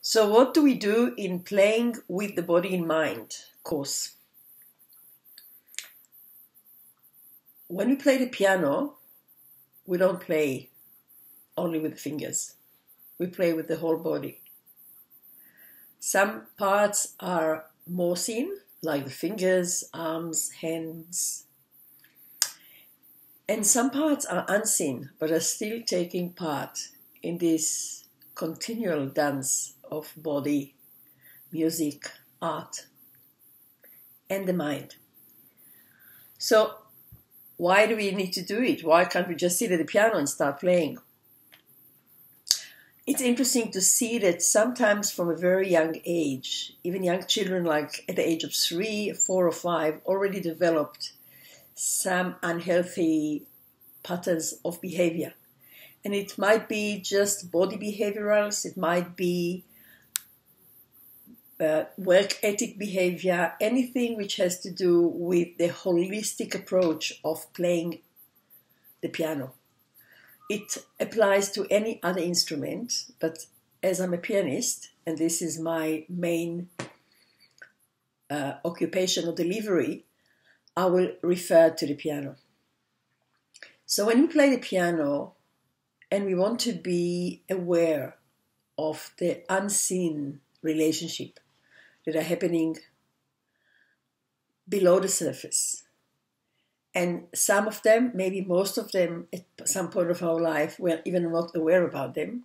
So what do we do in playing with the body in mind course? When we play the piano, we don't play only with the fingers. We play with the whole body. Some parts are more seen, like the fingers, arms, hands. And some parts are unseen, but are still taking part in this continual dance of body, music, art, and the mind. So why do we need to do it? Why can't we just sit at the piano and start playing? It's interesting to see that sometimes from a very young age, even young children like at the age of 3, 4 or 5 already developed some unhealthy patterns of behavior. And it might be just body behaviorals, it might be work ethic behavior, anything which has to do with the holistic approach of playing the piano. It applies to any other instrument, but as I'm a pianist, and this is my main occupational delivery, I will refer to the piano. So when we play the piano and we want to be aware of the unseen relationship that are happening below the surface, and some of them, maybe most of them, at some point of our life, we're even not aware about them.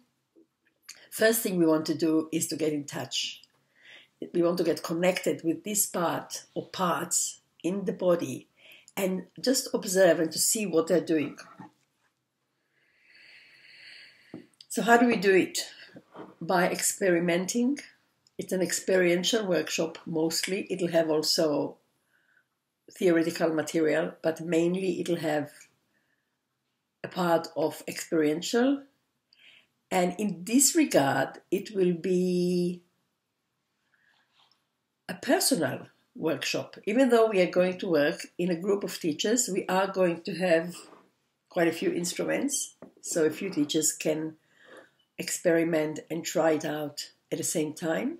First thing we want to do is to get in touch. We want to get connected with this part or parts in the body and just observe and to see what they're doing. So how do we do it? By experimenting. It's an experiential workshop mostly. It'll have also theoretical material, but mainly it'll have a part of experiential. And in this regard, it will be a personal workshop. Even though we are going to work in a group of teachers, we are going to have quite a few instruments, so a few teachers can experiment and try it out at the same time.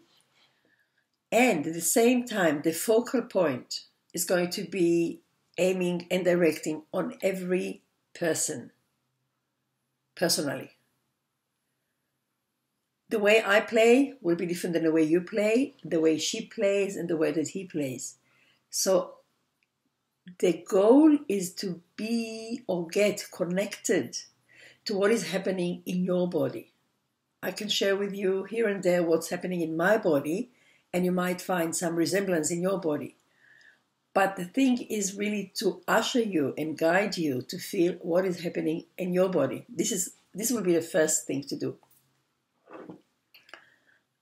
And at the same time, the focal point is going to be aiming and directing on every person, personally. The way I play will be different than the way you play, the way she plays, and the way that he plays. So the goal is to be or get connected to what is happening in your body. I can share with you here and there what's happening in my body, and you might find some resemblance in your body. But the thing is really to usher you and guide you to feel what is happening in your body. This will be the first thing to do.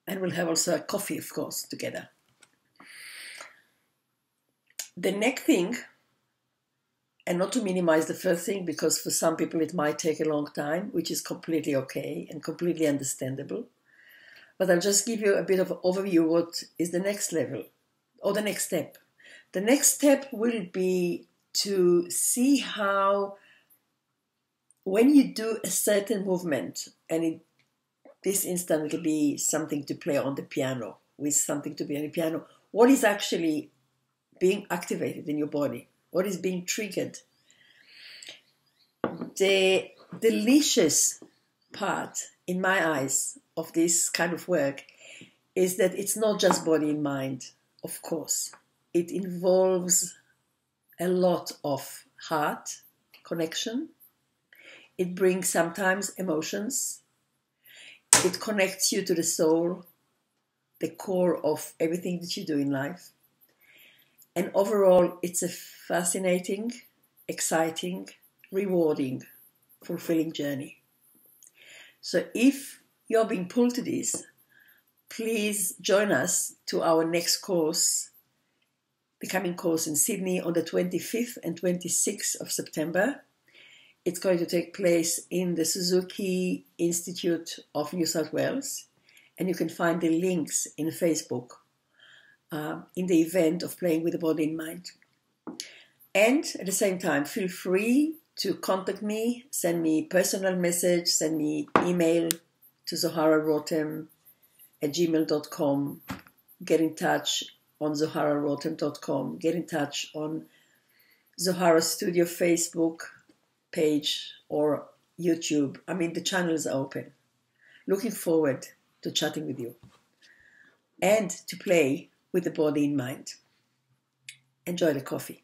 And we'll have also a coffee, of course, together. The next thing, and not to minimize the first thing, because for some people it might take a long time, which is completely okay and completely understandable. But I'll just give you a bit of an overview what is the next level or the next step. The next step will be to see how when you do a certain movement, and in this instant it'll be something to play on the piano, with something to be on the piano, what is actually being activated in your body? What is being triggered? The delicious part, in my eyes, of this kind of work is that it's not just body and mind, of course. It involves a lot of heart connection. It brings sometimes emotions. It connects you to the soul, the core of everything that you do in life. And overall, it's a fascinating, exciting, rewarding, fulfilling journey. So if you're being pulled to this, please join us to our next course, the coming course in Sydney on the 25th and 26th of September. It's going to take place in the Suzuki Institute of New South Wales, and you can find the links in Facebook in the event of Playing with the Body in Mind. And at the same time, feel free to contact me, send me personal message, send me email to zohararotem gmail.com. Get in touch on ZoharaRotem.com. Get in touch on Zohara Studio Facebook page or YouTube. I mean, the channel is open. Looking forward to chatting with you and to play with the body in mind. Enjoy the coffee.